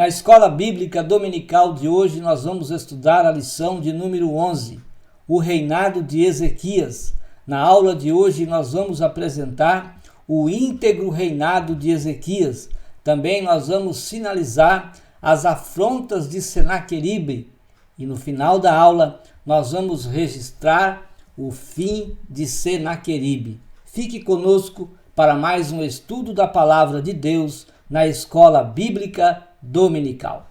Na Escola Bíblica Dominical de hoje nós vamos estudar a lição de número 11, o reinado de Ezequias. Na aula de hoje nós vamos apresentar o íntegro reinado de Ezequias. Também nós vamos sinalizar as afrontas de Senaqueribe e no final da aula nós vamos registrar o fim de Senaqueribe. Fique conosco para mais um estudo da Palavra de Deus na Escola Bíblica Dominical.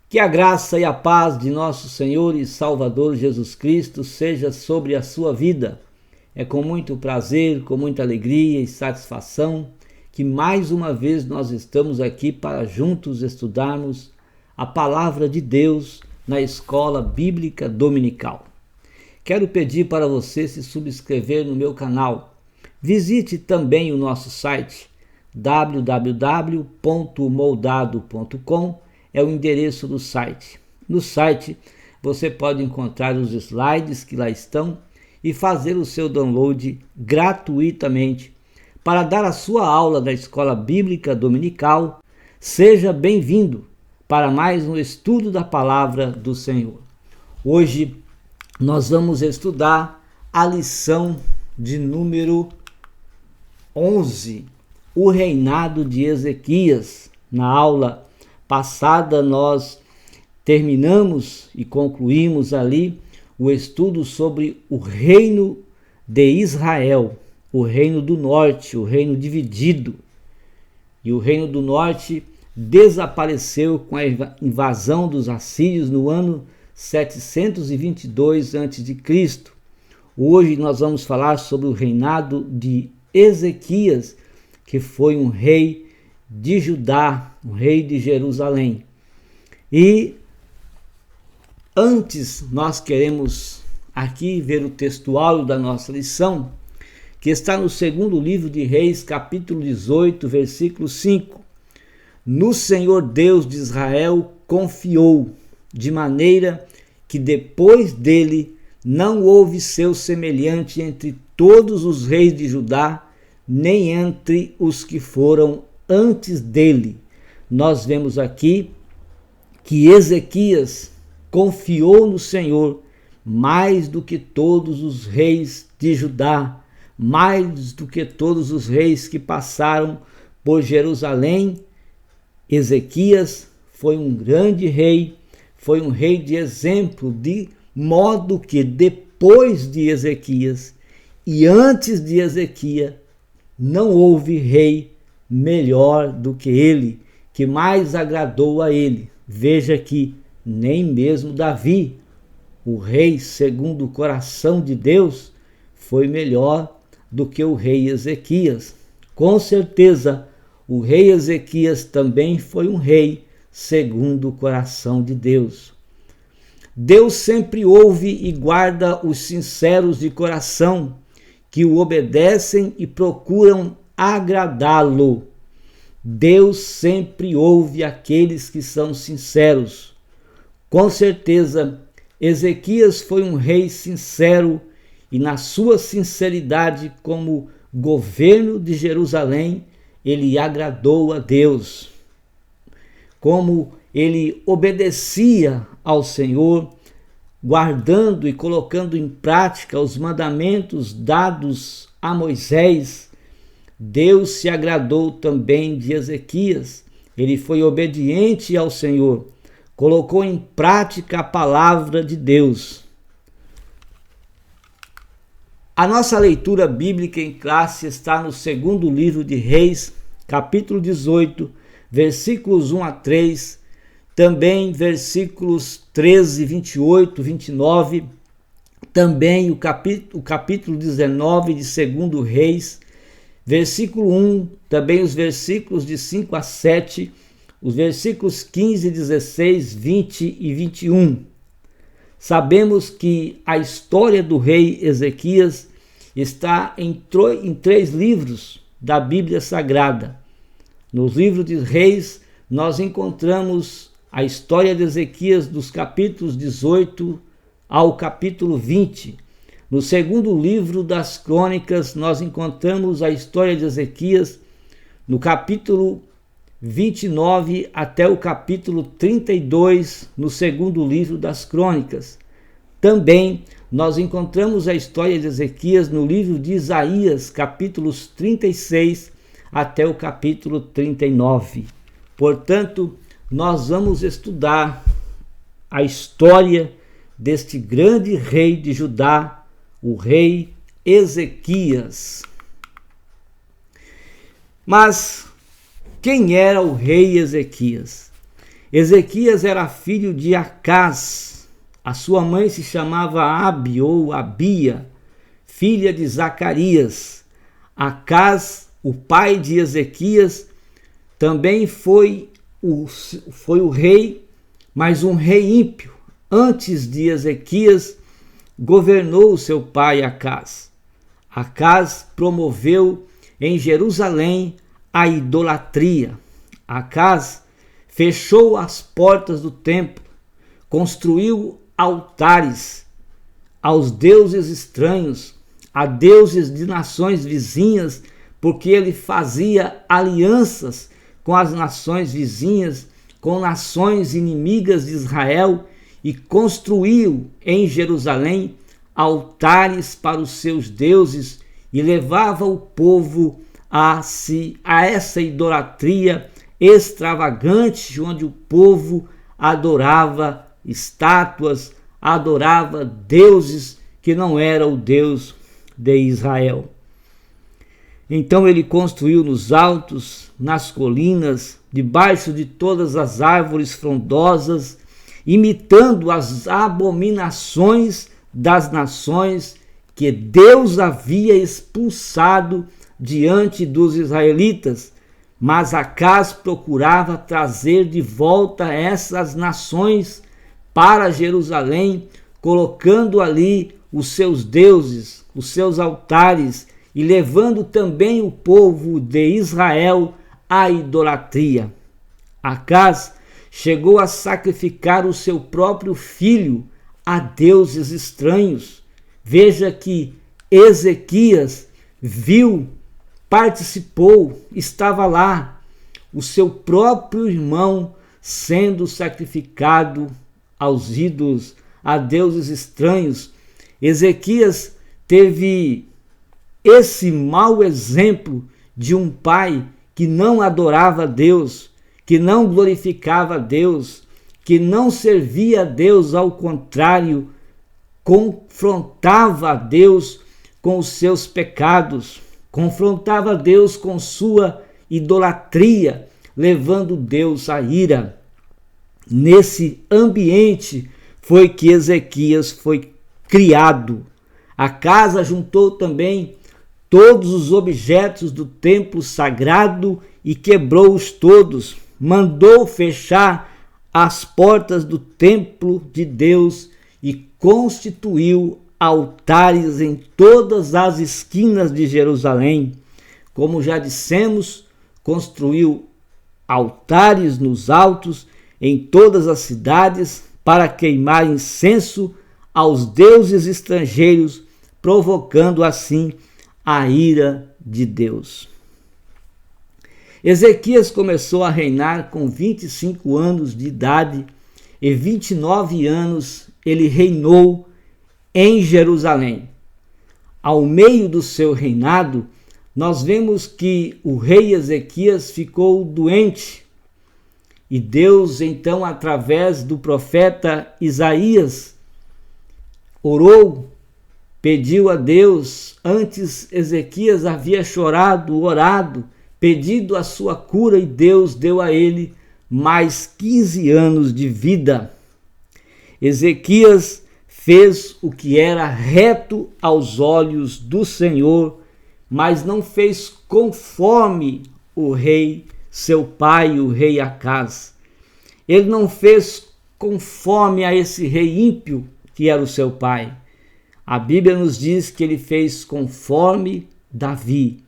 Que a graça e a paz de nosso Senhor e Salvador Jesus Cristo seja sobre a sua vida. É com muito prazer, com muita alegria e satisfação que mais uma vez nós estamos aqui para juntos estudarmos a Palavra de Deus na Escola Bíblica Dominical. Quero pedir para você se subscrever no meu canal. Visite também o nosso site www.moldado.com, é o endereço do site. No site você pode encontrar os slides que lá estão e fazer o seu download gratuitamente para dar a sua aula da Escola Bíblica Dominical. Seja bem-vindo para mais um estudo da Palavra do Senhor. Hoje nós vamos estudar a lição de número 11, o reinado de Ezequias. Na aula passada nós terminamos e concluímos ali o estudo sobre o reino de Israel, o reino do norte, o reino dividido. E o reino do norte desapareceu com a invasão dos assírios no ano 722 a.C. Hoje nós vamos falar sobre o reinado de Ezequias, que foi um rei de Judá, um rei de Jerusalém. E antes nós queremos aqui ver o textual da nossa lição, que está no segundo livro de Reis, capítulo 18, versículo 5. No Senhor Deus de Israel confiou, de maneira que depois dele não houve seu semelhante entre todos os reis de Judá, nem entre os que foram antes dele. Nós vemos aqui que Ezequias confiou no Senhor mais do que todos os reis de Judá, mais do que todos os reis que passaram por Jerusalém. Ezequias foi um grande rei, foi um rei de exemplo, de modo que depois de Ezequias e antes de Ezequias não houve rei melhor do que ele, que mais agradou a ele. Veja que nem mesmo Davi, o rei segundo o coração de Deus, foi melhor do que o rei Ezequias. Com certeza, o rei Ezequias também foi um rei segundo o coração de Deus. Deus sempre ouve e guarda os sinceros de coração, que o obedecem e procuram agradá-lo. Deus sempre ouve aqueles que são sinceros. Com certeza, Ezequias foi um rei sincero e na sua sinceridade como governo de Jerusalém, ele agradou a Deus. Como ele obedecia ao Senhor, guardando e colocando em prática os mandamentos dados a Moisés, Deus se agradou também de Ezequias. Ele foi obediente ao Senhor, colocou em prática a palavra de Deus. A nossa leitura bíblica em classe está no segundo livro de Reis, capítulo 18, versículos 1 a 3, também versículos 13, 28, 29, também o capítulo 19 de 2 Reis, versículo 1, também os versículos de 5 a 7, os versículos 15, 16, 20 e 21. Sabemos que a história do rei Ezequias está em 3 livros da Bíblia Sagrada. Nos livros de Reis, nós encontramos a história de Ezequias dos capítulos 18 ao capítulo 20. No segundo livro das Crônicas, nós encontramos a história de Ezequias no capítulo 29 até o capítulo 32, no segundo livro das Crônicas. Também nós encontramos a história de Ezequias no livro de Isaías, capítulos 36 até o capítulo 39. Portanto, nós vamos estudar a história deste grande rei de Judá, o rei Ezequias. Mas quem era o rei Ezequias? Ezequias era filho de Acaz. A sua mãe se chamava Abi ou Abia, filha de Zacarias. Acaz, o pai de Ezequias, também foi o rei, mas um rei ímpio. Antes de Ezequias, governou seu pai Acaz. Acaz promoveu em Jerusalém a idolatria. Acaz fechou as portas do templo, construiu altares aos deuses estranhos, a deuses de nações vizinhas, porque ele fazia alianças com as nações vizinhas, com nações inimigas de Israel, e construiu em Jerusalém altares para os seus deuses e levava o povo a essa idolatria extravagante, onde o povo adorava estátuas, adorava deuses que não era o Deus de Israel. Então ele construiu nos altos, nas colinas, debaixo de todas as árvores frondosas, imitando as abominações das nações que Deus havia expulsado diante dos israelitas. Mas Acaz procurava trazer de volta essas nações para Jerusalém, colocando ali os seus deuses, os seus altares, e levando também o povo de Israel à idolatria. Acaz chegou a sacrificar o seu próprio filho a deuses estranhos. Veja que Ezequias viu, participou, estava lá, o seu próprio irmão sendo sacrificado aos ídolos, a deuses estranhos. Ezequias teve esse mau exemplo de um pai que não adorava a Deus, que não glorificava a Deus, que não servia a Deus, ao contrário, confrontava a Deus com os seus pecados, confrontava a Deus com sua idolatria, levando Deus à ira. Nesse ambiente foi que Ezequias foi criado. Acaz juntou também todos os objetos do templo sagrado e quebrou-os todos. Mandou fechar as portas do templo de Deus e constituiu altares em todas as esquinas de Jerusalém. Como já dissemos, construiu altares nos altos em todas as cidades para queimar incenso aos deuses estrangeiros, provocando assim a ira de Deus. Ezequias começou a reinar com 25 anos de idade e 29 anos ele reinou em Jerusalém. Ao meio do seu reinado, nós vemos que o rei Ezequias ficou doente e Deus, então, através do profeta Isaías, orou, pediu a Deus. Antes Ezequias havia chorado, orado, pedido a sua cura, e Deus deu a ele mais 15 anos de vida. Ezequias fez o que era reto aos olhos do Senhor, mas não fez conforme o rei, seu pai, o rei Acaz. Ele não fez conforme a esse rei ímpio que era o seu pai. A Bíblia nos diz que ele fez conforme Davi,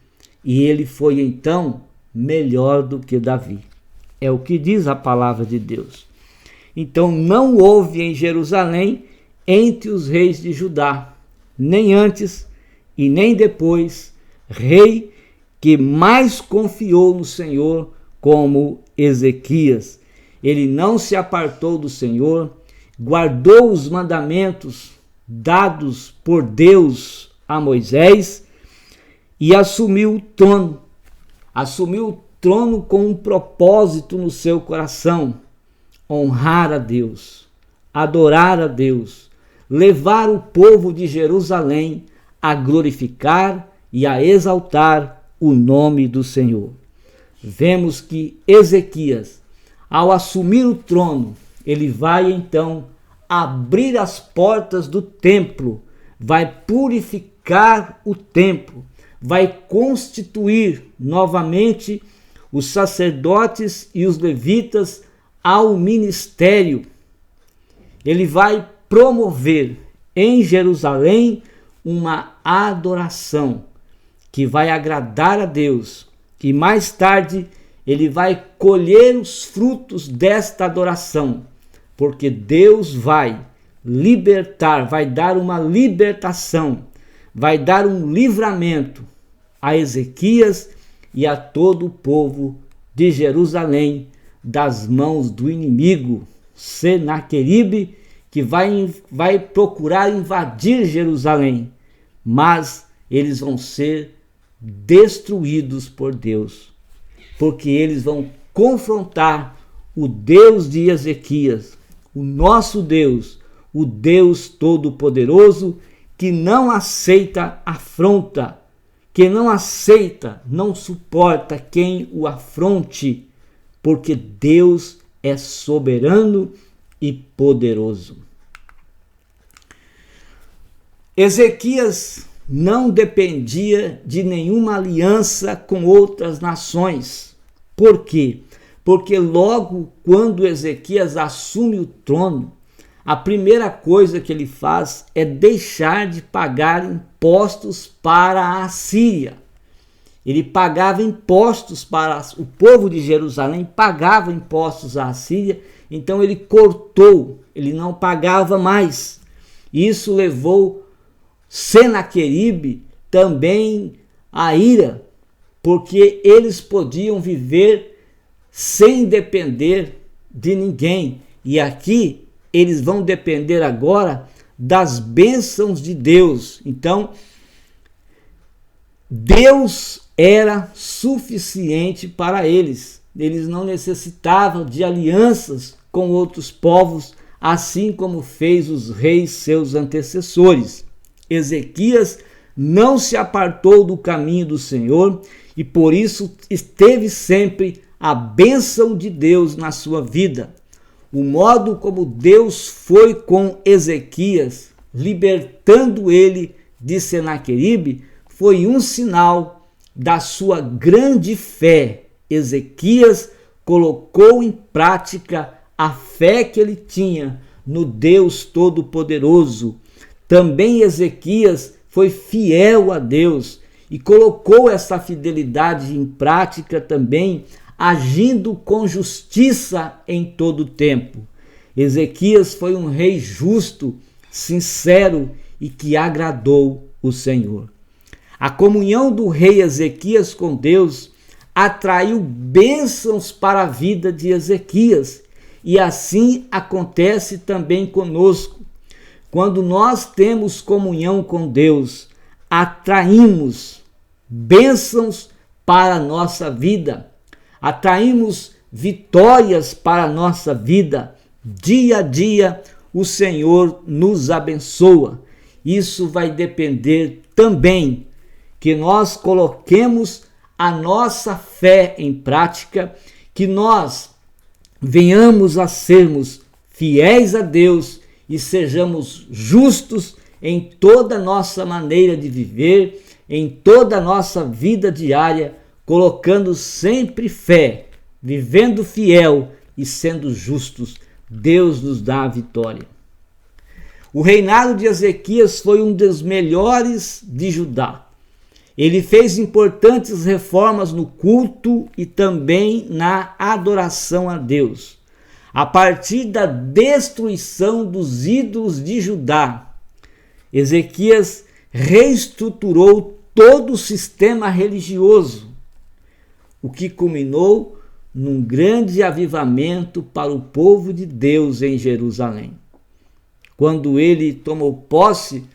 e ele foi então melhor do que Davi. É o que diz a palavra de Deus. Então não houve em Jerusalém, entre os reis de Judá, nem antes e nem depois, rei que mais confiou no Senhor como Ezequias. Ele não se apartou do Senhor, guardou os mandamentos dados por Deus a Moisés e assumiu o trono. Assumiu o trono com um propósito no seu coração: honrar a Deus, adorar a Deus, levar o povo de Jerusalém a glorificar e a exaltar o nome do Senhor. Vemos que Ezequias, ao assumir o trono, ele vai então abrir as portas do templo, vai purificar o templo, vai constituir novamente os sacerdotes e os levitas ao ministério. Ele vai promover em Jerusalém uma adoração que vai agradar a Deus, e mais tarde ele vai colher os frutos desta adoração, porque Deus vai libertar, vai dar uma libertação, vai dar um livramento a Ezequias e a todo o povo de Jerusalém das mãos do inimigo Senaqueribe, que vai procurar invadir Jerusalém, mas eles vão ser destruídos por Deus, porque eles vão confrontar o Deus de Ezequias, o nosso Deus, o Deus Todo-Poderoso, que não aceita afronta, que não aceita, não suporta quem o afronte, porque Deus é soberano e poderoso. Ezequias não dependia de nenhuma aliança com outras nações. Por quê? Porque logo quando Ezequias assume o trono, a primeira coisa que ele faz é deixar de pagar impostos para a Assíria. Ele pagava impostos para o povo de Jerusalém, pagava impostos à Assíria, então ele cortou, ele não pagava mais. Isso levou Senaqueribe também à ira, porque eles podiam viver sem depender de ninguém. E aqui eles vão depender agora das bênçãos de Deus. Então, Deus era suficiente para eles. Eles não necessitavam de alianças com outros povos, assim como fez os reis seus antecessores. Ezequias não se apartou do caminho do Senhor e por isso esteve sempre a bênção de Deus na sua vida. O modo como Deus foi com Ezequias, libertando ele de Senaqueribe, foi um sinal da sua grande fé. Ezequias colocou em prática a fé que ele tinha no Deus Todo-Poderoso. Também Ezequias foi fiel a Deus e colocou essa fidelidade em prática também, agindo com justiça em todo o tempo. Ezequias foi um rei justo, sincero e que agradou o Senhor. A comunhão do rei Ezequias com Deus atraiu bênçãos para a vida de Ezequias, e assim acontece também conosco. Quando nós temos comunhão com Deus, atraímos bênçãos para a nossa vida, atraímos vitórias para a nossa vida. Dia a dia o Senhor nos abençoa. Isso vai depender também que nós coloquemos a nossa fé em prática, que nós venhamos a sermos fiéis a Deus e sejamos justos em toda a nossa maneira de viver, em toda a nossa vida diária, colocando sempre fé, vivendo fiel e sendo justos. Deus nos dá a vitória. O reinado de Ezequias foi um dos melhores de Judá. Ele fez importantes reformas no culto e também na adoração a Deus. A partir da destruição dos ídolos de Judá, Ezequias reestruturou todo o sistema religioso, o que culminou num grande avivamento para o povo de Deus em Jerusalém. Quando ele tomou posse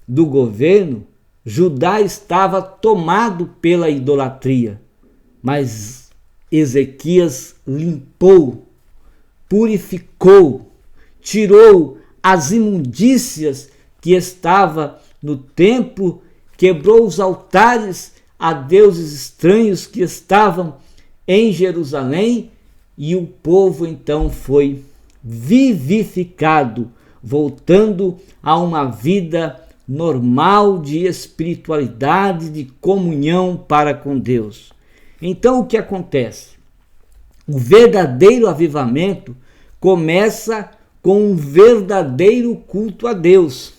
do governo, Judá estava tomado pela idolatria, mas Ezequias limpou, purificou, tirou as imundícias que estava no templo, quebrou os altares a deuses estranhos que estavam em Jerusalém, e o povo então foi vivificado, voltando a uma vida normal de espiritualidade, de comunhão para com Deus. Então o que acontece? O verdadeiro avivamento começa com um verdadeiro culto a Deus.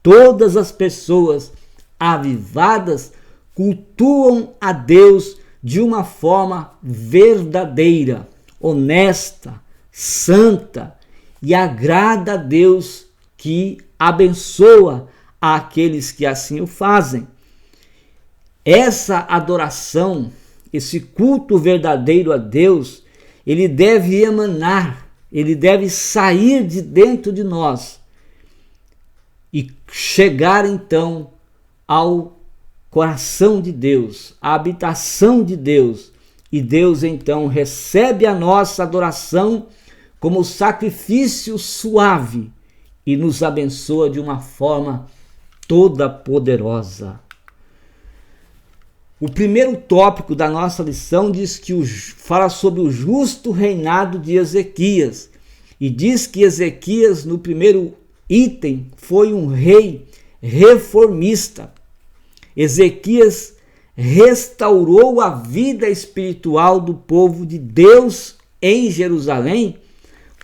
Todas as pessoas avivadas cultuam a Deus de uma forma verdadeira, honesta, santa, e agrada a Deus, que abençoa aqueles que assim o fazem. Essa adoração, esse culto verdadeiro a Deus, ele deve emanar, ele deve sair de dentro de nós e chegar então ao coração de Deus, à habitação de Deus, e Deus então recebe a nossa adoração como sacrifício suave e nos abençoa de uma forma toda poderosa. O primeiro tópico da nossa lição diz que fala sobre o justo reinado de Ezequias, e diz que Ezequias, no primeiro item, foi um rei reformista. Ezequias restaurou a vida espiritual do povo de Deus em Jerusalém,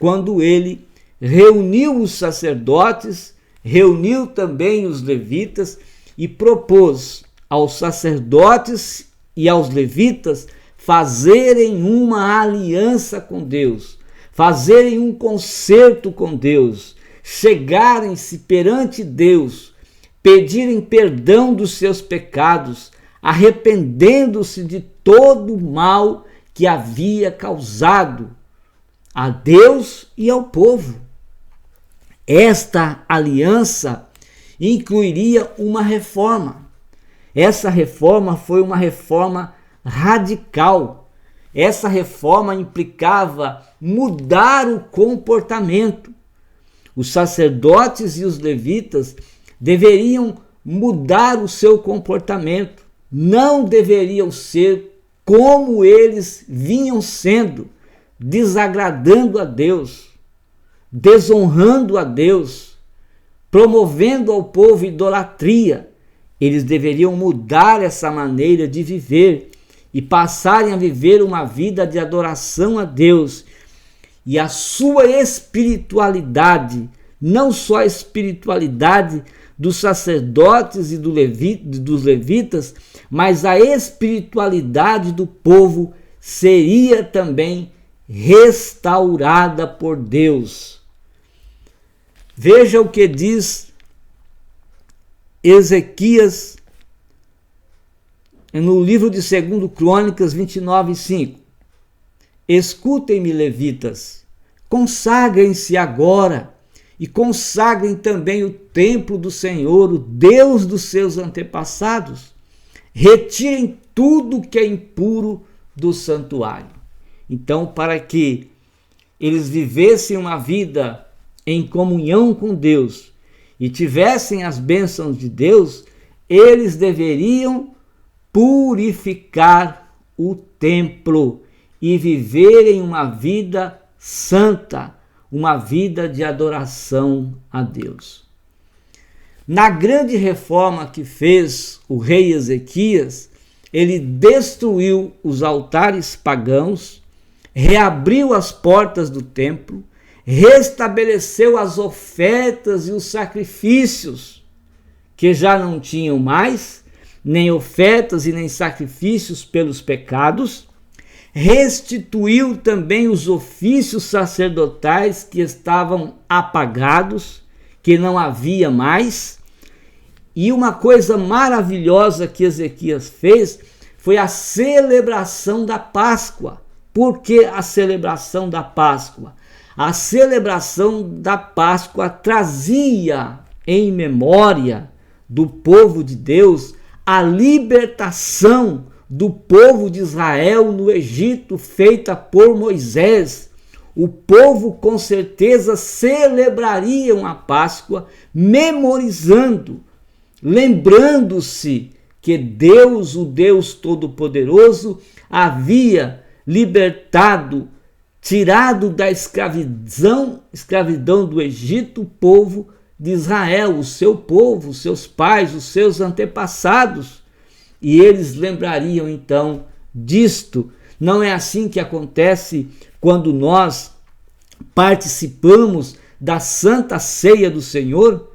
quando ele reuniu os sacerdotes, reuniu também os levitas e propôs aos sacerdotes e aos levitas fazerem uma aliança com Deus, fazerem um concerto com Deus, chegarem-se perante Deus, pedirem perdão dos seus pecados, arrependendo-se de todo o mal que havia causado a Deus e ao povo. Esta aliança incluiria uma reforma. Essa reforma foi uma reforma radical. Essa reforma implicava mudar o comportamento. Os sacerdotes e os levitas deveriam mudar o seu comportamento. Não deveriam ser como eles vinham sendo, desagradando a Deus, desonrando a Deus, promovendo ao povo idolatria. Eles deveriam mudar essa maneira de viver e passarem a viver uma vida de adoração a Deus. E a sua espiritualidade, não só a espiritualidade dos sacerdotes e dos levitas, mas a espiritualidade do povo seria também restaurada por Deus. Veja o que diz Ezequias no livro de 2 Crônicas 29:5. Escutem-me, levitas, consagrem-se agora e consagrem também o templo do Senhor, o Deus dos seus antepassados. Retirem tudo que é impuro do santuário. Então, para que eles vivessem uma vida em comunhão com Deus e tivessem as bênçãos de Deus, eles deveriam purificar o templo e viverem uma vida santa, uma vida de adoração a Deus. Na grande reforma que fez o rei Ezequias, ele destruiu os altares pagãos, reabriu as portas do templo, restabeleceu as ofertas e os sacrifícios, que já não tinham mais nem ofertas e nem sacrifícios pelos pecados, restituiu também os ofícios sacerdotais que estavam apagados, que não havia mais, E uma coisa maravilhosa que Ezequias fez foi a celebração da Páscoa. Por que a celebração da Páscoa? A celebração da Páscoa trazia em memória do povo de Deus a libertação do povo de Israel no Egito, feita por Moisés. O povo com certeza celebraria a Páscoa, memorizando, lembrando-se que Deus, o Deus Todo-Poderoso, havia libertado, tirado da escravidão do Egito o povo de Israel, o seu povo, os seus pais, os seus antepassados. E eles lembrariam então disto. Não é assim que acontece quando nós participamos da Santa Ceia do Senhor?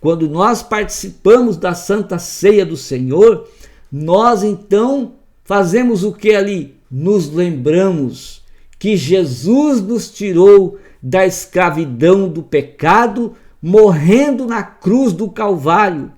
Quando nós participamos da Santa Ceia do Senhor, nós então fazemos o que ali? Nos lembramos que Jesus nos tirou da escravidão do pecado, morrendo na cruz do Calvário,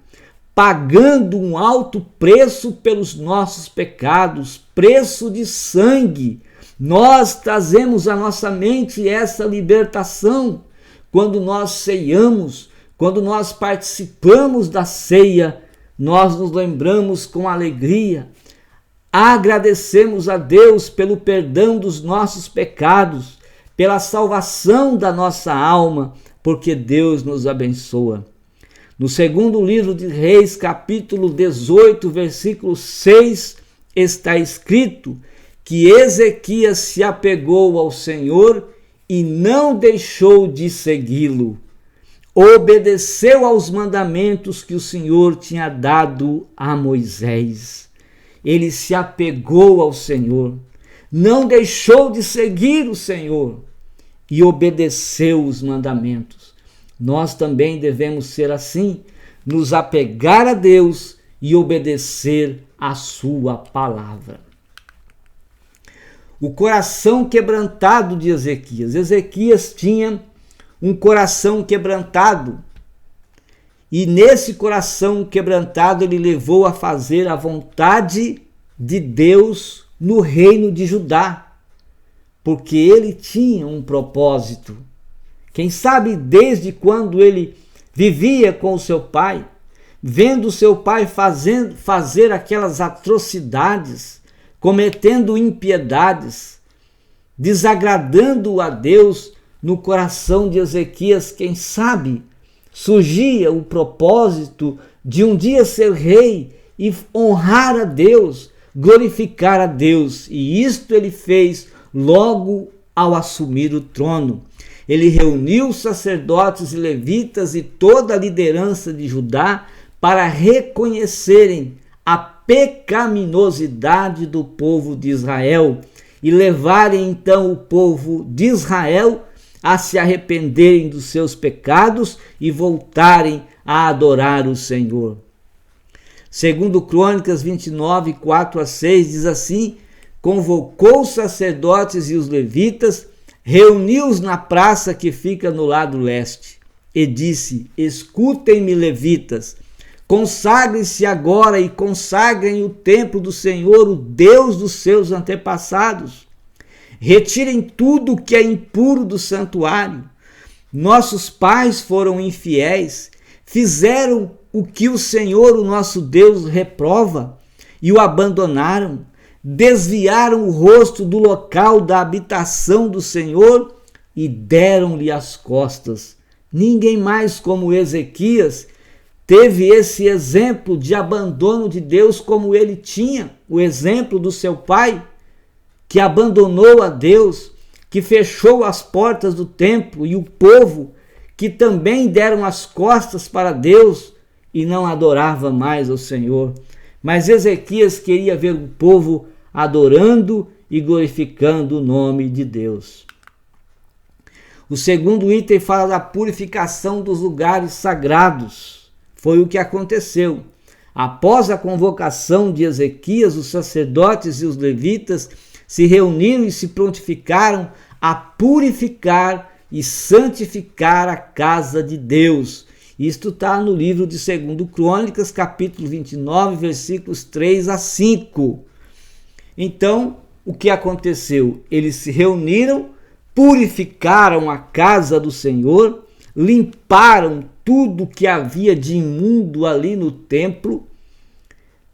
pagando um alto preço pelos nossos pecados, preço de sangue. Nós trazemos à nossa mente essa libertação quando nós ceiamos, quando nós participamos da ceia, nós nos lembramos com alegria, agradecemos a Deus pelo perdão dos nossos pecados, pela salvação da nossa alma, porque Deus nos abençoa. No segundo livro de Reis, capítulo 18, versículo 6, está escrito que Ezequias se apegou ao Senhor e não deixou de segui-lo. Obedeceu aos mandamentos que o Senhor tinha dado a Moisés. Ele se apegou ao Senhor, não deixou de seguir o Senhor e obedeceu os mandamentos. Nós também devemos ser assim, nos apegar a Deus e obedecer a sua palavra. O coração quebrantado de Ezequias. Ezequias tinha um coração quebrantado. E nesse coração quebrantado ele levou a fazer a vontade de Deus no reino de Judá. Porque ele tinha um propósito. Quem sabe desde quando ele vivia com o seu pai, vendo seu pai fazer aquelas atrocidades, cometendo impiedades, desagradando a Deus, no coração de Ezequias, quem sabe, surgia o propósito de um dia ser rei e honrar a Deus, glorificar a Deus. E isto ele fez logo ao assumir o trono. Ele reuniu os sacerdotes e levitas e toda a liderança de Judá para reconhecerem a pecaminosidade do povo de Israel e levarem então o povo de Israel a se arrependerem dos seus pecados e voltarem a adorar o Senhor. Segundo Crônicas 29, 4 a 6, diz assim: convocou os sacerdotes e os levitas, reuniu-os na praça que fica no lado leste, e disse: escutem-me, levitas, consagrem-se agora e consagrem o templo do Senhor, o Deus dos seus antepassados. Retirem tudo que é impuro do santuário. Nossos pais foram infiéis, fizeram o que o Senhor, o nosso Deus, reprova e o abandonaram. Desviaram o rosto do local da habitação do Senhor e deram-lhe as costas. Ninguém mais como Ezequias teve esse exemplo de abandono de Deus como ele tinha, o exemplo do seu pai, que abandonou a Deus, que fechou as portas do templo, e o povo que também deram as costas para Deus e não adorava mais ao Senhor. Mas Ezequias queria ver o povo adorando e glorificando o nome de Deus. O segundo item fala da purificação dos lugares sagrados. Foi o que aconteceu. Após a convocação de Ezequias, os sacerdotes e os levitas se reuniram e se prontificaram a purificar e santificar a casa de Deus. Isto está no livro de 2 Crônicas, capítulo 29, versículos 3 a 5. Então, o que aconteceu? Eles se reuniram, purificaram a casa do Senhor, limparam tudo que havia de imundo ali no templo,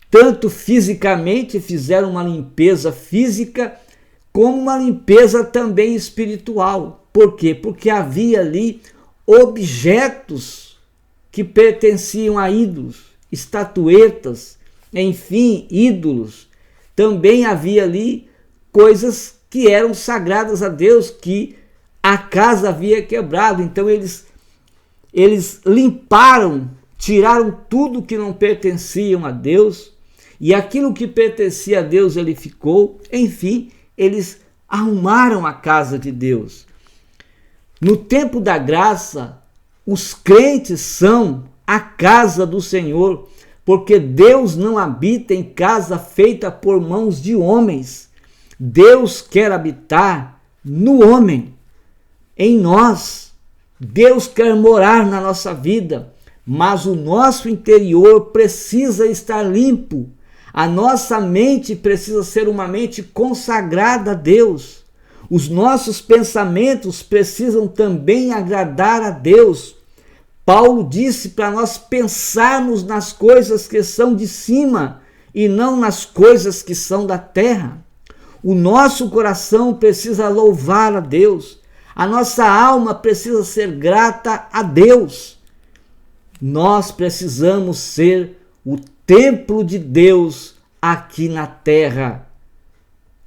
tanto fisicamente fizeram uma limpeza física, como uma limpeza também espiritual. Por quê? Porque havia ali objetos que pertenciam a ídolos, estatuetas, enfim, ídolos. Também havia ali coisas que eram sagradas a Deus, que a casa havia quebrado. Então eles limparam, tiraram tudo que não pertenciam a Deus, e aquilo que pertencia a Deus ele ficou. Enfim, eles arrumaram a casa de Deus. No tempo da graça, os crentes são a casa do Senhor, porque Deus não habita em casa feita por mãos de homens. Deus quer habitar no homem, em nós. Deus quer morar na nossa vida, mas o nosso interior precisa estar limpo. A nossa mente precisa ser uma mente consagrada a Deus. Os nossos pensamentos precisam também agradar a Deus. Paulo disse para nós pensarmos nas coisas que são de cima e não nas coisas que são da terra. O nosso coração precisa louvar a Deus. A nossa alma precisa ser grata a Deus. Nós precisamos ser o templo de Deus aqui na terra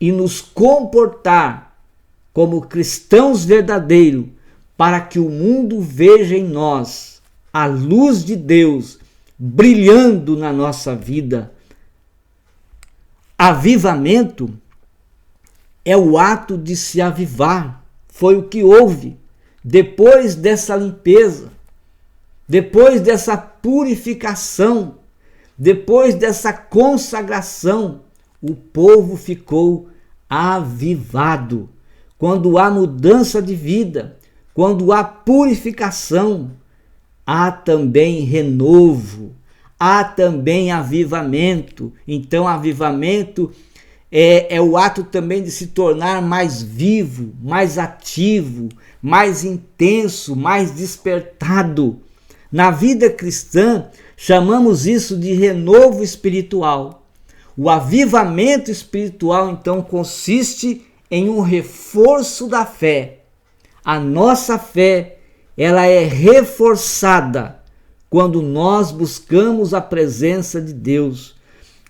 e nos comportar como cristãos verdadeiros, para que o mundo veja em nós a luz de Deus brilhando na nossa vida. Avivamento é o ato de se avivar. Foi o que houve depois dessa limpeza, depois dessa purificação, depois dessa consagração. O povo ficou avivado. Quando há mudança de vida, quando há purificação, há também renovo, há também avivamento. Então, avivamento é o ato também de se tornar mais vivo, mais ativo, mais intenso, mais despertado. Na vida cristã, chamamos isso de renovo espiritual. O avivamento espiritual, então, consiste em um reforço da fé. A nossa fé, ela é reforçada quando nós buscamos a presença de Deus,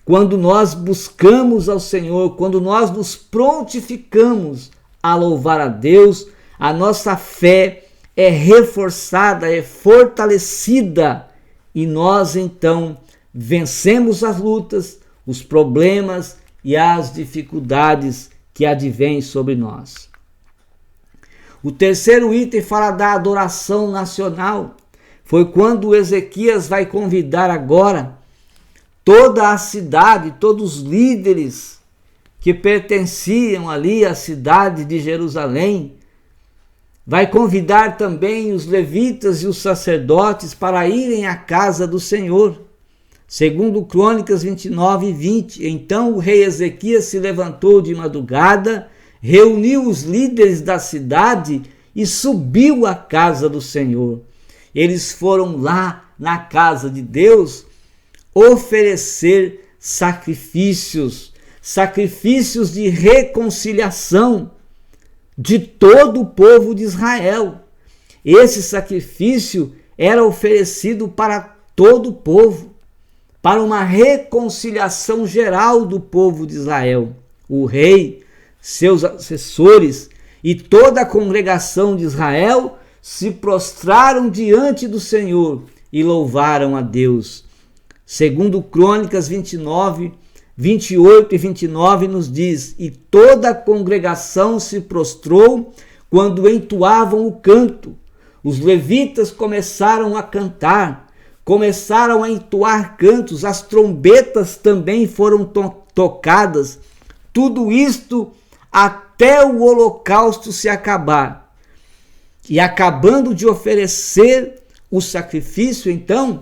quando nós buscamos ao Senhor, quando nós nos prontificamos a louvar a Deus. A nossa fé é reforçada, é fortalecida, e nós então vencemos as lutas, os problemas e as dificuldades que advém sobre nós. O terceiro item fala da adoração nacional. Foi quando Ezequias vai convidar agora toda a cidade, todos os líderes que pertenciam ali à cidade de Jerusalém. Vai convidar também os levitas e os sacerdotes para irem à casa do Senhor. Segundo Crônicas 29 e 20, então o rei Ezequias se levantou de madrugada, reuniu os líderes da cidade e subiu à casa do Senhor. Eles foram lá na casa de Deus oferecer sacrifícios de reconciliação de todo o povo de Israel. Esse sacrifício era oferecido para todo o povo, para uma reconciliação geral do povo de Israel. O rei, seus assessores e toda a congregação de Israel se prostraram diante do Senhor e louvaram a Deus. Segundo Crônicas 29, 28 e 29 nos diz: e toda a congregação se prostrou quando entoavam o canto. Os levitas começaram a cantar, começaram a entoar cantos, as trombetas também foram tocadas. Tudo isto até o holocausto se acabar. E acabando de oferecer o sacrifício, então,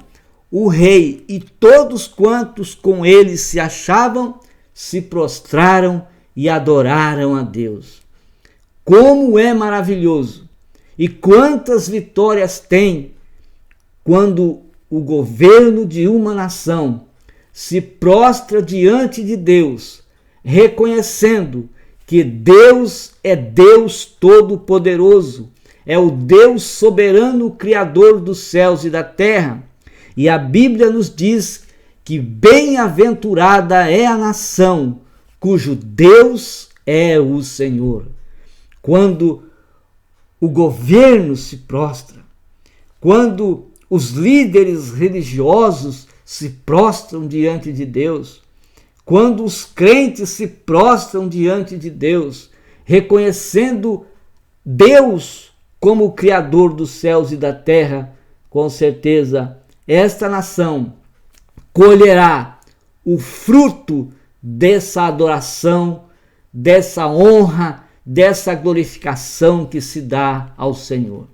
o rei e todos quantos com ele se achavam se prostraram e adoraram a Deus. Como é maravilhoso e quantas vitórias tem quando o governo de uma nação se prostra diante de Deus, reconhecendo que Deus é Deus Todo-Poderoso, é o Deus soberano, Criador dos céus e da terra. E a Bíblia nos diz que bem-aventurada é a nação cujo Deus é o Senhor. Quando o governo se prostra, quando os líderes religiosos se prostram diante de Deus, quando os crentes se prostram diante de Deus, reconhecendo Deus como o Criador dos céus e da terra, com certeza esta nação colherá o fruto dessa adoração, dessa honra, dessa glorificação que se dá ao Senhor.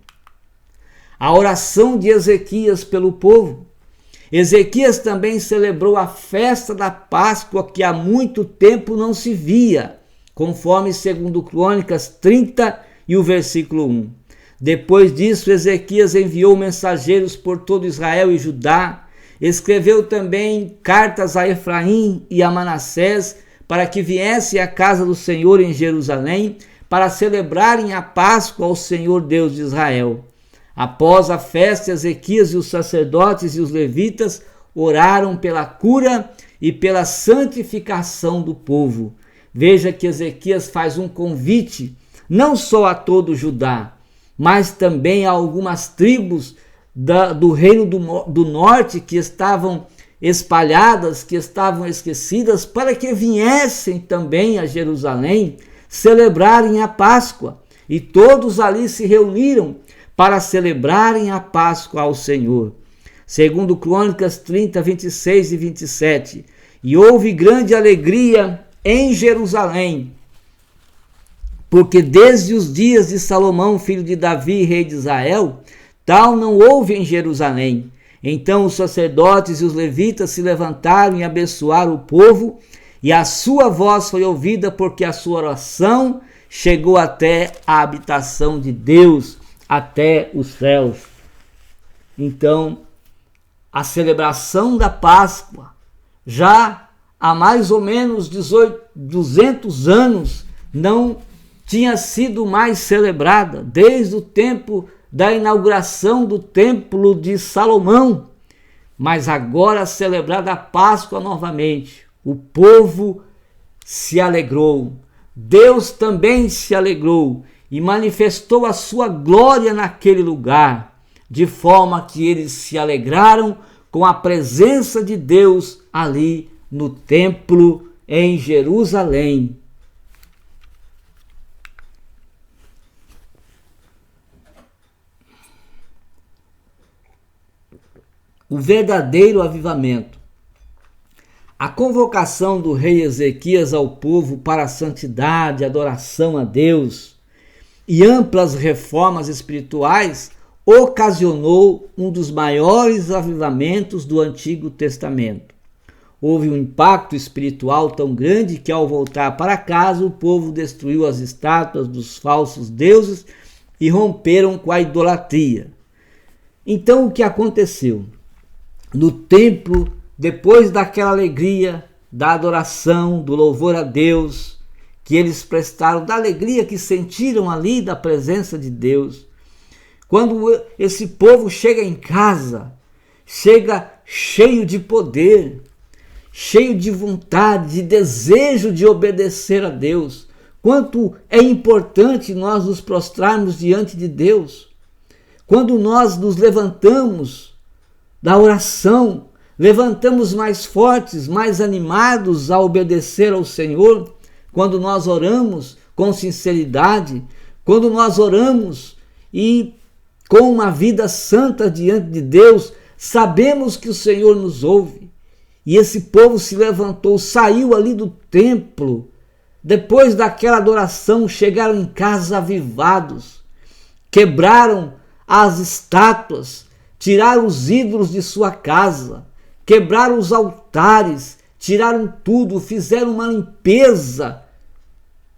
A oração de Ezequias pelo povo. Ezequias também celebrou a festa da Páscoa que há muito tempo não se via, conforme 2 Crônicas 30 e o versículo 1. Depois disso, Ezequias enviou mensageiros por todo Israel e Judá, escreveu também cartas a Efraim e a Manassés para que viessem à casa do Senhor em Jerusalém para celebrarem a Páscoa ao Senhor Deus de Israel. Após a festa, Ezequias e os sacerdotes e os levitas oraram pela cura e pela santificação do povo. Veja que Ezequias faz um convite não só a todo Judá, mas também a algumas tribos do reino do norte que estavam espalhadas, que estavam esquecidas, para que viessem também a Jerusalém celebrarem a Páscoa. E todos ali se reuniram para celebrarem a Páscoa ao Senhor. Segundo Crônicas 30, 26 e 27. E houve grande alegria em Jerusalém, porque desde os dias de Salomão, filho de Davi, rei de Israel, tal não houve em Jerusalém. Então os sacerdotes e os levitas se levantaram e abençoaram o povo, e a sua voz foi ouvida, porque a sua oração chegou até a habitação de Deus, até os céus. Então, a celebração da Páscoa, já há mais ou menos 200 anos, não tinha sido mais celebrada, desde o tempo da inauguração do templo de Salomão, mas agora celebrada a Páscoa novamente. O povo se alegrou, Deus também se alegrou e manifestou a sua glória naquele lugar, de forma que eles se alegraram com a presença de Deus ali no templo em Jerusalém. O verdadeiro avivamento. A convocação do rei Ezequias ao povo para a santidade, adoração a Deus e amplas reformas espirituais ocasionou um dos maiores avivamentos do Antigo Testamento. Houve um impacto espiritual tão grande que, ao voltar para casa, o povo destruiu as estátuas dos falsos deuses e romperam com a idolatria. Então, o que aconteceu? No templo, depois daquela alegria, da adoração, do louvor a Deus, que eles prestaram, da alegria que sentiram ali da presença de Deus, quando esse povo chega em casa, chega cheio de poder, cheio de vontade, de desejo de obedecer a Deus. Quanto é importante nós nos prostrarmos diante de Deus. Quando nós nos levantamos da oração, levantamos mais fortes, mais animados a obedecer ao Senhor, quando nós oramos com sinceridade, quando nós oramos e com uma vida santa diante de Deus, sabemos que o Senhor nos ouve. E esse povo se levantou, saiu ali do templo, depois daquela adoração, chegaram em casa avivados, quebraram as estátuas, tiraram os ídolos de sua casa, quebraram os altares, tiraram tudo, fizeram uma limpeza.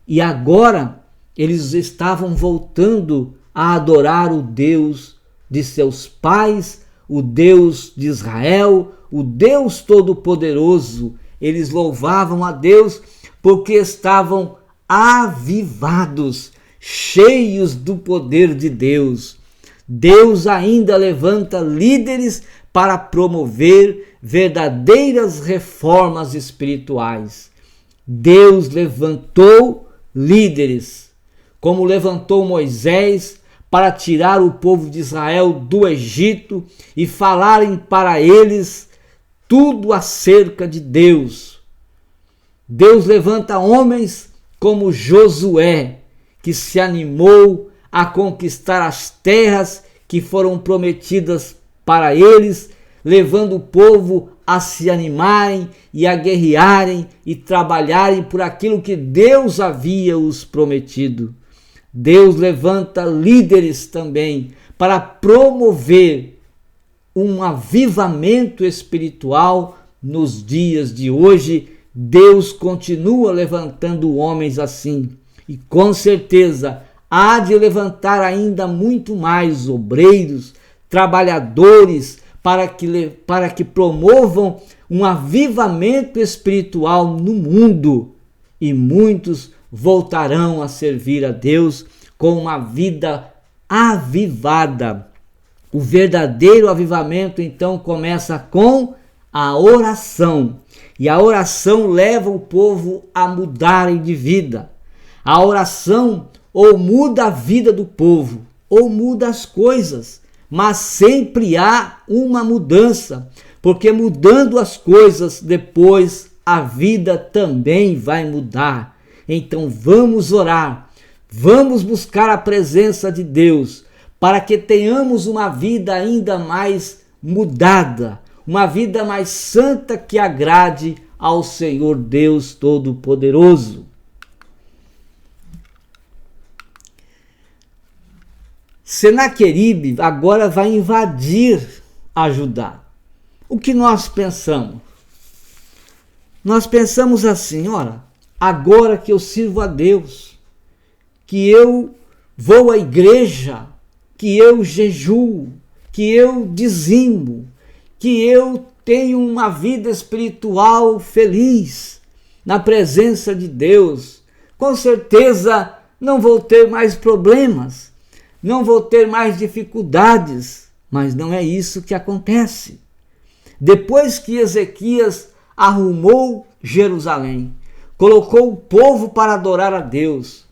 E agora eles estavam voltando a adorar o Deus de seus pais, o Deus de Israel, o Deus Todo-Poderoso. Eles louvavam a Deus porque estavam avivados, cheios do poder de Deus. Deus ainda levanta líderes para promover verdadeiras reformas espirituais. Deus levantou líderes, como levantou Moisés para tirar o povo de Israel do Egito e falarem para eles tudo acerca de Deus. Deus levanta homens como Josué, que se animou a conquistar as terras que foram prometidas para eles, levando o povo a se animarem e a guerrearem e trabalharem por aquilo que Deus havia os prometido. Deus levanta líderes também para promover um avivamento espiritual nos dias de hoje. Deus continua levantando homens assim e com certeza há de levantar ainda muito mais obreiros, trabalhadores, para que promovam um avivamento espiritual no mundo, e muitos voltarão a servir a Deus com uma vida avivada. O verdadeiro avivamento então começa com a oração, e a oração leva o povo a mudarem de vida. A oração ou muda a vida do povo, ou muda as coisas, mas sempre há uma mudança, porque mudando as coisas, depois a vida também vai mudar. Então vamos orar, vamos buscar a presença de Deus, para que tenhamos uma vida ainda mais mudada, uma vida mais santa que agrade ao Senhor Deus Todo-Poderoso. Senaqueribe agora vai invadir a Judá. O que nós pensamos? Nós pensamos assim, ora, agora que eu sirvo a Deus, que eu vou à igreja, que eu jejuo, que eu dizimo, que eu tenho uma vida espiritual feliz na presença de Deus, com certeza não vou ter mais problemas, não vou ter mais dificuldades, mas não é isso que acontece. Depois que Ezequias arrumou Jerusalém, colocou o povo para adorar a Deus,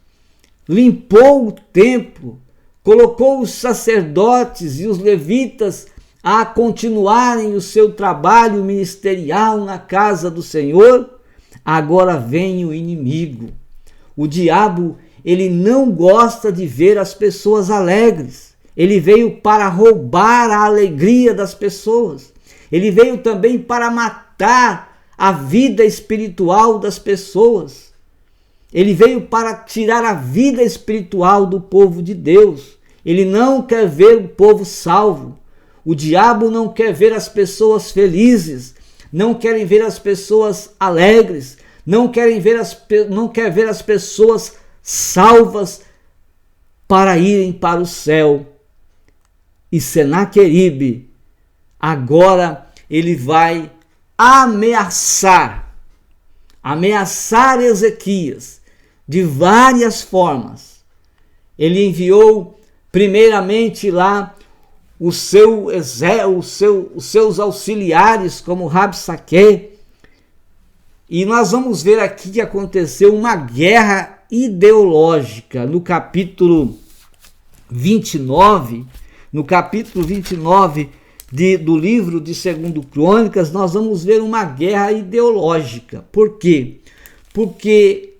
limpou o templo, colocou os sacerdotes e os levitas a continuarem o seu trabalho ministerial na casa do Senhor, agora vem o inimigo. O diabo, ele não gosta de ver as pessoas alegres. Ele veio para roubar a alegria das pessoas. Ele veio também para matar a vida espiritual das pessoas. Ele veio para tirar a vida espiritual do povo de Deus. Ele não quer ver o povo salvo. O diabo não quer ver as pessoas felizes, não querem ver as pessoas alegres, não quer ver as pessoas salvas para irem para o céu. E Senaqueribe, agora ele vai ameaçar Ezequias de várias formas. Ele enviou primeiramente lá os seus auxiliares, como Rabsaque, e nós vamos ver aqui que aconteceu uma guerra ideológica no capítulo 29, do livro de 2 Crônicas, nós vamos ver uma guerra ideológica. Por quê? Porque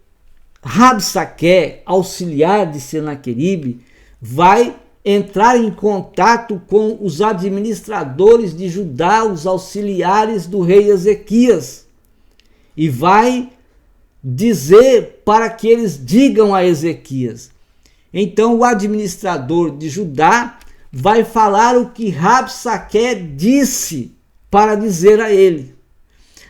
Rabsaque, auxiliar de Senaqueribe, vai entrar em contato com os administradores de Judá, os auxiliares do rei Ezequias, e vai dizer para que eles digam a Ezequias. Então o administrador de Judá vai falar o que Rabsaque disse para dizer a ele.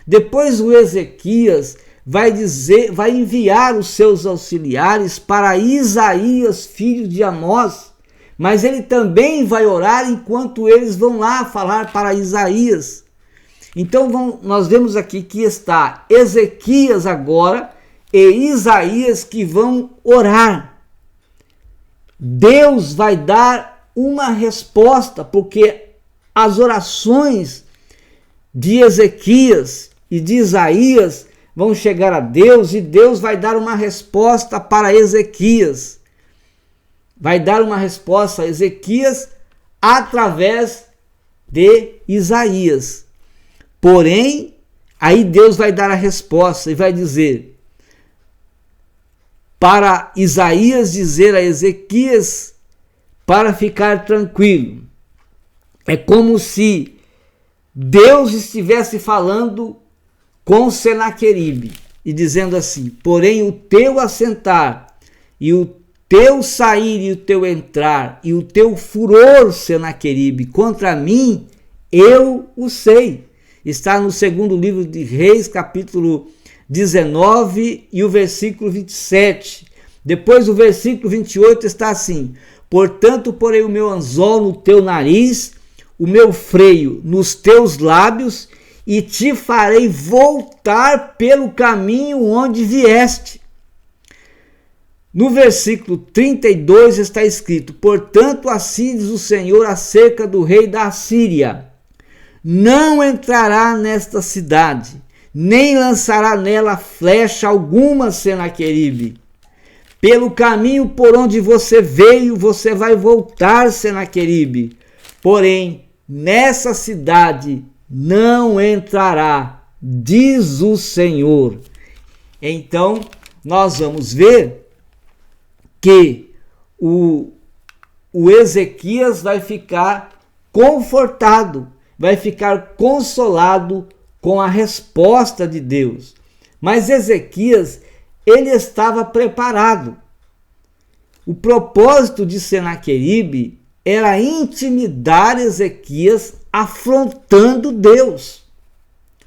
Depois o Ezequias vai enviar os seus auxiliares para Isaías, filho de Amós, mas ele também vai orar enquanto eles vão lá falar para Isaías. Então nós vemos aqui que está Ezequias agora e Isaías que vão orar. Deus vai dar uma resposta, porque as orações de Ezequias e de Isaías vão chegar a Deus e Deus vai dar uma resposta para Ezequias. Vai dar uma resposta a Ezequias através de Isaías. Porém, aí Deus vai dar a resposta e vai dizer para Isaías dizer a Ezequias para ficar tranquilo. É como se Deus estivesse falando com Senaqueribe e dizendo assim: porém o teu assentar e o teu sair e o teu entrar e o teu furor, Senaqueribe, contra mim, eu o sei. Está no segundo livro de Reis, capítulo 19 e o versículo 27. Depois o versículo 28 está assim: portanto porei o meu anzol no teu nariz, o meu freio nos teus lábios, e te farei voltar pelo caminho onde vieste. No versículo 32 está escrito: portanto assim diz o Senhor acerca do rei da Assíria: não entrará nesta cidade, nem lançará nela flecha alguma, Senaqueribe. Pelo caminho por onde você veio, você vai voltar, Senaqueribe. Porém, nessa cidade não entrará, diz o Senhor. Então, nós vamos ver que o Ezequias vai ficar confortado, vai ficar consolado com a resposta de Deus. Mas Ezequias, ele estava preparado. O propósito de Senaqueribe era intimidar Ezequias afrontando Deus,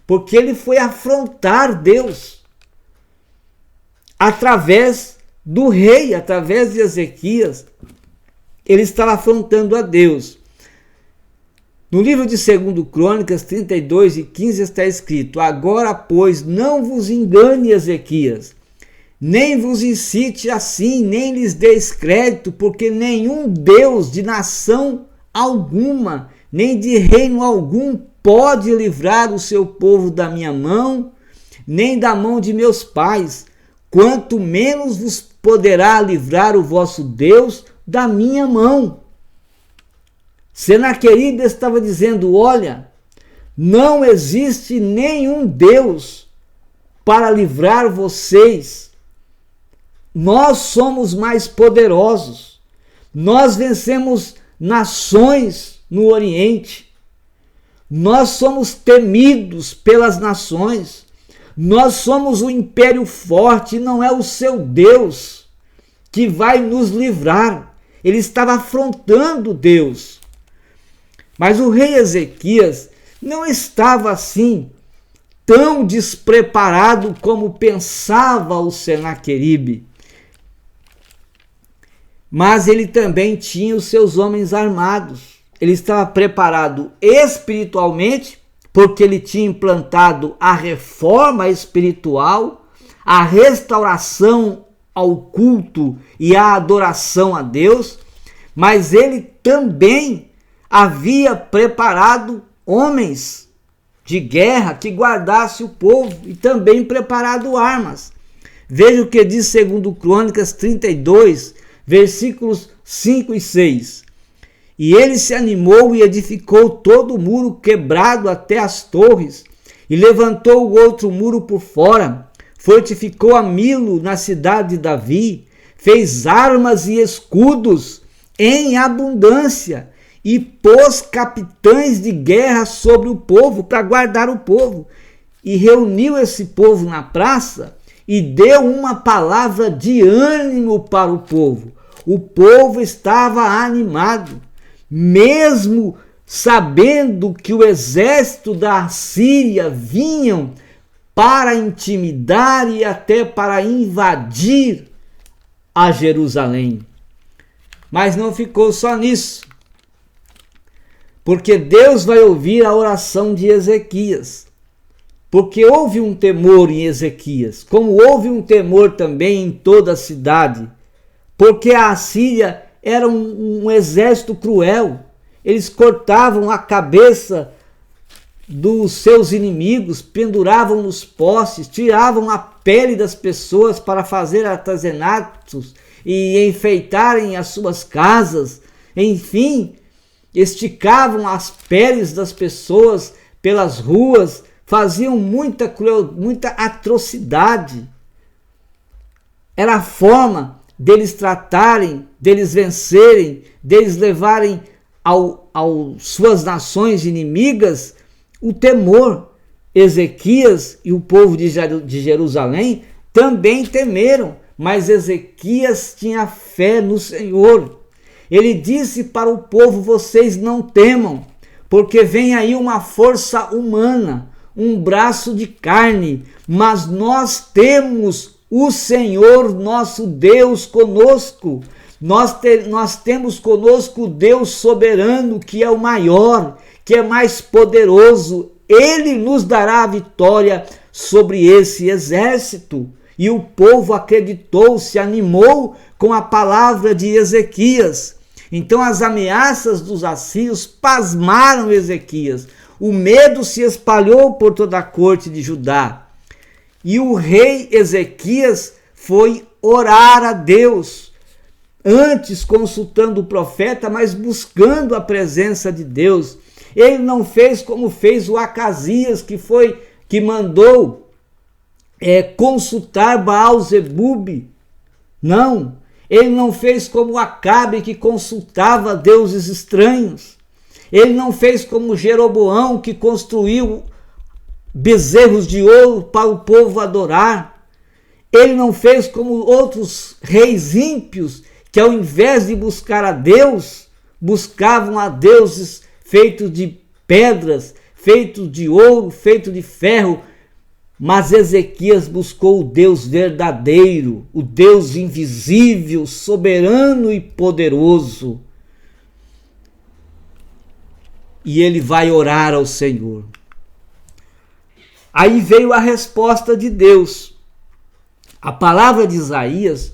porque ele foi afrontar Deus através do rei, através de Ezequias. Ele estava afrontando a Deus. No livro de 2 Crônicas 32 e 15 está escrito: agora, pois, não vos engane, Ezequias, nem vos incite assim, nem lhes deis crédito, porque nenhum Deus de nação alguma, nem de reino algum, pode livrar o seu povo da minha mão, nem da mão de meus pais, quanto menos vos poderá livrar o vosso Deus da minha mão. Senaqueribe estava dizendo: olha, não existe nenhum Deus para livrar vocês. Nós somos mais poderosos. Nós vencemos nações no Oriente. Nós somos temidos pelas nações. Nós somos o império forte, não é o seu Deus que vai nos livrar. Ele estava afrontando Deus. Mas o rei Ezequias não estava assim tão despreparado como pensava o Senaqueribe. Mas ele também tinha os seus homens armados. Ele estava preparado espiritualmente, porque ele tinha implantado a reforma espiritual, a restauração ao culto e à adoração a Deus, mas ele também havia preparado homens de guerra que guardasse o povo e também preparado armas. Veja o que diz 2 Crônicas 32, versículos 5 e 6. E ele se animou e edificou todo o muro quebrado até as torres, e levantou o outro muro por fora, fortificou a Milo na cidade de Davi, fez armas e escudos em abundância, e pôs capitães de guerra sobre o povo, para guardar o povo, e reuniu esse povo na praça, e deu uma palavra de ânimo para o povo. O povo estava animado. mesmo sabendo que o exército da Síria vinham para intimidar e até para invadir a Jerusalém. Mas não ficou só nisso, porque Deus vai ouvir a oração de Ezequias, porque houve um temor em Ezequias, como houve um temor também em toda a cidade, porque a Assíria era um exército cruel. Eles cortavam a cabeça dos seus inimigos, penduravam nos postes, tiravam a pele das pessoas para fazer artesanatos e enfeitarem as suas casas. Enfim, esticavam as peles das pessoas pelas ruas, faziam muita atrocidade. Era a forma deles tratarem, deles vencerem, deles levarem às suas nações inimigas o temor. Ezequias e o povo de Jerusalém também temeram, mas Ezequias tinha fé no Senhor. Ele disse para o povo: vocês não temam, porque vem aí uma força humana, um braço de carne, mas nós temos o Senhor nosso Deus conosco. Nós temos conosco o Deus soberano, que é o maior, que é mais poderoso. Ele nos dará a vitória sobre esse exército. E o povo acreditou, se animou com a palavra de Ezequias. Então as ameaças dos assírios pasmaram Ezequias. O medo se espalhou por toda a corte de Judá. E o rei Ezequias foi orar a Deus, antes consultando o profeta, mas buscando a presença de Deus. Ele não fez como fez o Acasias, que mandou consultar Baal-zebub. Não, ele não fez como o Acabe, que consultava deuses estranhos. Ele não fez como Jeroboão, que construiu bezerros de ouro para o povo adorar. Ele não fez como outros reis ímpios, que ao invés de buscar a Deus, buscavam a deuses feitos de pedras, feitos de ouro, feitos de ferro. Mas Ezequias buscou o Deus verdadeiro, o Deus invisível, soberano e poderoso. E ele vai orar ao Senhor. Aí veio a resposta de Deus. A palavra de Isaías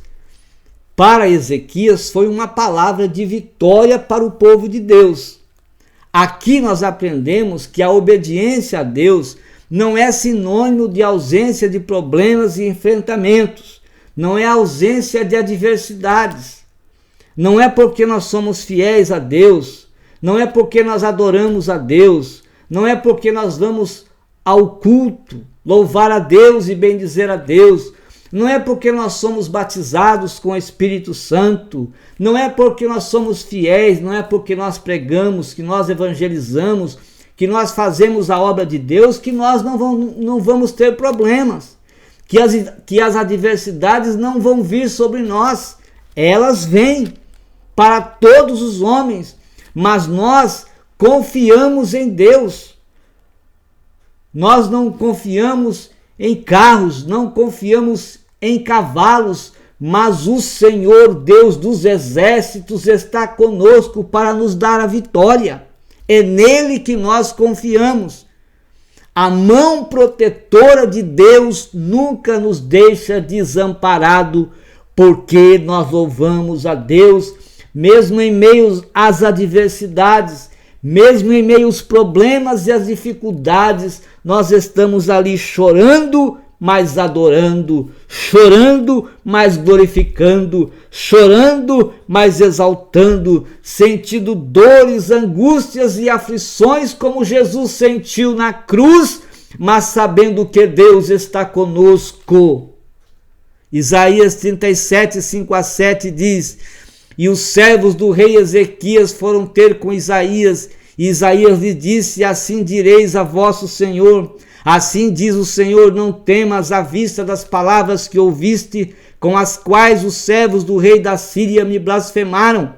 para Ezequias foi uma palavra de vitória para o povo de Deus. Aqui nós aprendemos que a obediência a Deus não é sinônimo de ausência de problemas e enfrentamentos, não é ausência de adversidades. Não é porque nós somos fiéis a Deus, não é porque nós adoramos a Deus, não é porque nós vamos ao culto, louvar a Deus e bendizer a Deus, não é porque nós somos batizados com o Espírito Santo, não é porque nós somos fiéis, não é porque nós pregamos, que nós evangelizamos, que nós fazemos a obra de Deus, que nós não vamos ter problemas, que as adversidades não vão vir sobre nós. Elas vêm para todos os homens, mas nós confiamos em Deus. Nós não confiamos em carros, não confiamos em cavalos, mas o Senhor Deus dos exércitos está conosco para nos dar a vitória. É nele que nós confiamos. A mão protetora de Deus nunca nos deixa desamparado, porque nós louvamos a Deus, mesmo em meio às adversidades, mesmo em meio aos problemas e às dificuldades, nós estamos ali chorando, mas adorando, chorando, mas glorificando, chorando, mas exaltando, sentindo dores, angústias e aflições como Jesus sentiu na cruz, mas sabendo que Deus está conosco. Isaías 37, 5-7 diz: e os servos do rei Ezequias foram ter com Isaías, e Isaías lhe disse: assim direis a vosso Senhor, assim diz o Senhor, não temas à vista das palavras que ouviste, com as quais os servos do rei da Síria me blasfemaram.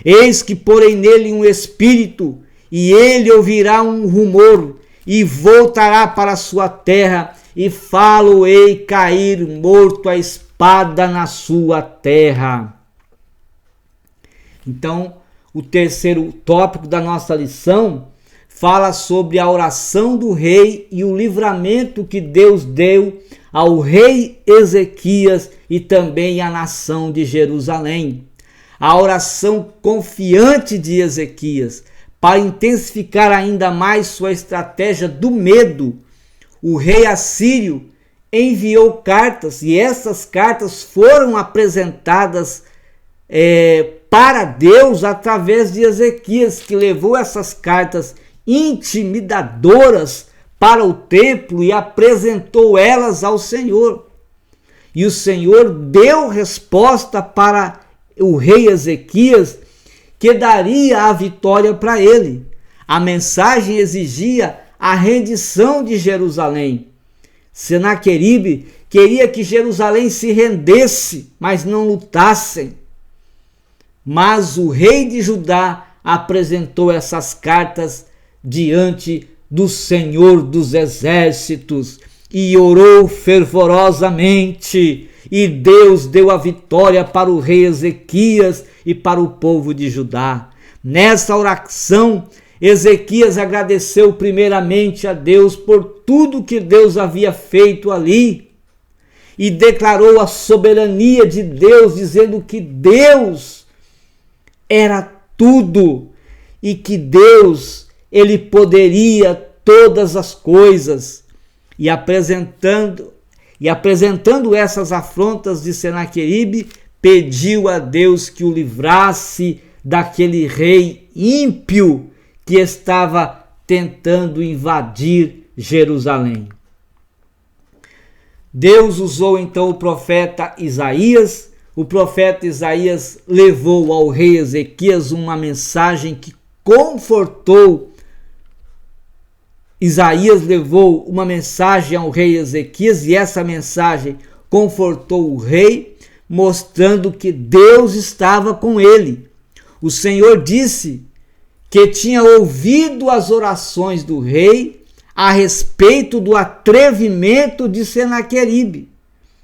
Eis que porei nele um espírito, e ele ouvirá um rumor, e voltará para a sua terra, e falo-ei cair morto a espada na sua terra. Então, o terceiro tópico da nossa lição fala sobre a oração do rei e o livramento que Deus deu ao rei Ezequias e também à nação de Jerusalém. A oração confiante de Ezequias para intensificar ainda mais sua estratégia do medo. O rei assírio enviou cartas e essas cartas foram apresentadas para Deus através de Ezequias, que levou essas cartas intimidadoras para o templo e apresentou elas ao Senhor. E o Senhor deu resposta para o rei Ezequias, que daria a vitória para ele. A mensagem exigia a rendição de Jerusalém. Senaqueribe queria que Jerusalém se rendesse, mas não lutassem. Mas o rei de Judá apresentou essas cartas diante do Senhor dos Exércitos e orou fervorosamente, e Deus deu a vitória para o rei Ezequias e para o povo de Judá. Nessa oração, Ezequias agradeceu primeiramente a Deus por tudo que Deus havia feito ali e declarou a soberania de Deus, dizendo que Deus era tudo e que Deus, ele poderia todas as coisas. E apresentando essas afrontas de Senaqueribe, pediu a Deus que o livrasse daquele rei ímpio que estava tentando invadir Jerusalém. Deus usou então o profeta Isaías. O profeta Isaías levou ao rei Ezequias uma mensagem que confortou. Isaías levou uma mensagem ao rei Ezequias e essa mensagem confortou o rei, mostrando que Deus estava com ele. O Senhor disse que tinha ouvido as orações do rei a respeito do atrevimento de Senaqueribe.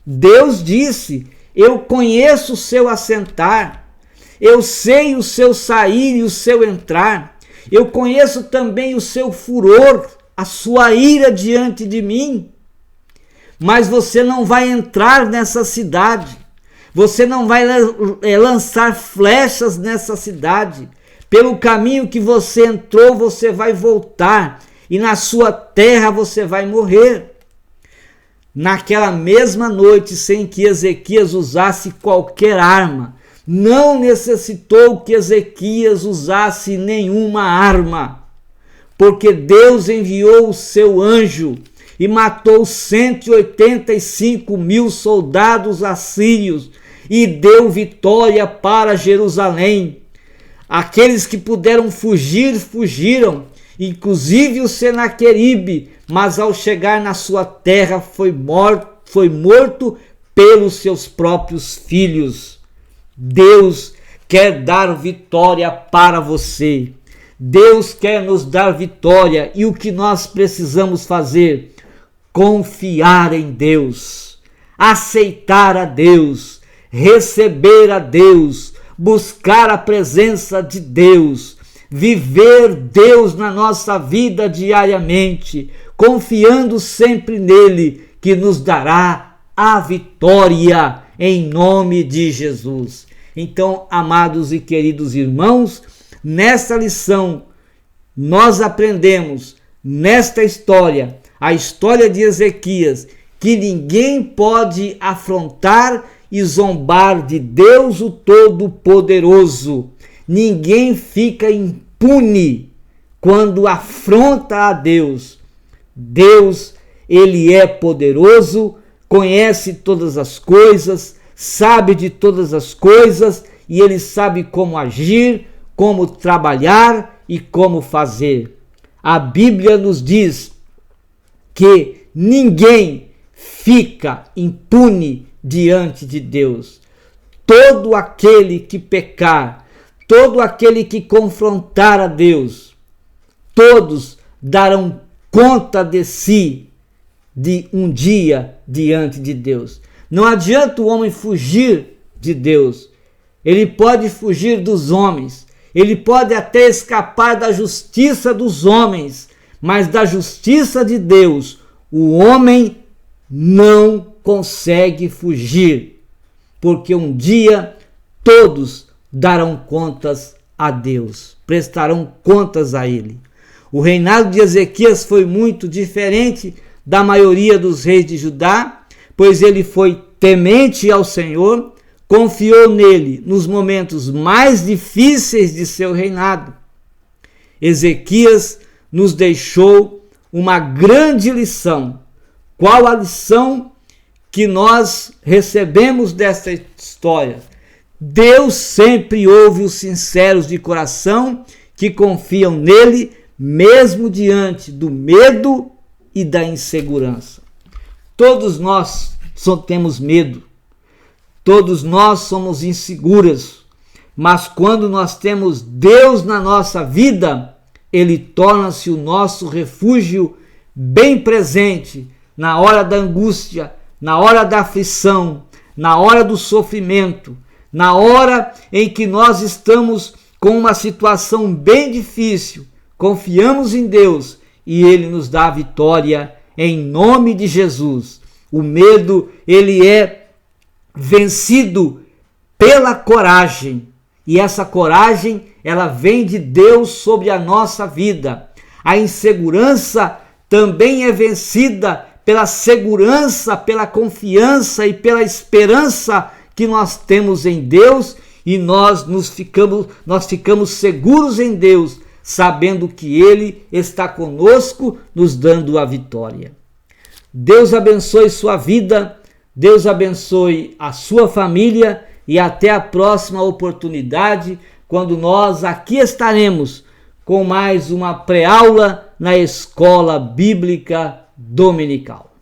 Deus disse: eu conheço o seu assentar, eu sei o seu sair e o seu entrar, eu conheço também o seu furor, a sua ira diante de mim. Mas você não vai entrar nessa cidade, você não vai lançar flechas nessa cidade. Pelo caminho que você entrou, você vai voltar, e na sua terra você vai morrer. Naquela mesma noite, sem que Ezequias usasse qualquer arma, não necessitou que Ezequias usasse nenhuma arma, porque Deus enviou o seu anjo e matou 185.000 soldados assírios e deu vitória para Jerusalém. Aqueles que puderam fugir, fugiram, inclusive o Senaqueribe, mas ao chegar na sua terra foi morto pelos seus próprios filhos. Deus quer dar vitória para você. Deus quer nos dar vitória, e o que nós precisamos fazer? Confiar em Deus, aceitar a Deus, receber a Deus, buscar a presença de Deus, viver Deus na nossa vida diariamente, confiando sempre nele, que nos dará a vitória em nome de Jesus. Então, amados e queridos irmãos, nesta lição nós aprendemos, nesta história, a história de Ezequias, que ninguém pode afrontar e zombar de Deus o Todo-Poderoso. Ninguém fica impune quando afronta a Deus. Deus, ele é poderoso, conhece todas as coisas, sabe de todas as coisas, e ele sabe como agir, como trabalhar e como fazer. A Bíblia nos diz que ninguém fica impune diante de Deus. Todo aquele que pecar, todo aquele que confrontar a Deus, todos darão conta de si de um dia diante de Deus. Não adianta o homem fugir de Deus. Ele pode fugir dos homens, ele pode até escapar da justiça dos homens, mas da justiça de Deus, o homem não consegue fugir, porque um dia todos darão contas a Deus, prestarão contas a Ele. O reinado de Ezequias foi muito diferente da maioria dos reis de Judá, pois ele foi temente ao Senhor, confiou nele nos momentos mais difíceis de seu reinado. Ezequias nos deixou uma grande lição. Qual a lição que nós recebemos desta história? Deus sempre ouve os sinceros de coração que confiam nele, mesmo diante do medo e da insegurança. Todos nós só temos medo, todos nós somos inseguros, mas quando nós temos Deus na nossa vida, Ele torna-se o nosso refúgio bem presente na hora da angústia, na hora da aflição, na hora do sofrimento, na hora em que nós estamos com uma situação bem difícil. Confiamos em Deus e Ele nos dá a vitória em nome de Jesus. O medo, ele é vencido pela coragem. E essa coragem, ela vem de Deus sobre a nossa vida. A insegurança também é vencida pela segurança, pela confiança e pela esperança que nós temos em Deus, e nós ficamos seguros em Deus, sabendo que Ele está conosco, nos dando a vitória. Deus abençoe sua vida, Deus abençoe a sua família e até a próxima oportunidade, quando nós aqui estaremos com mais uma pré-aula na Escola Bíblica Dominical.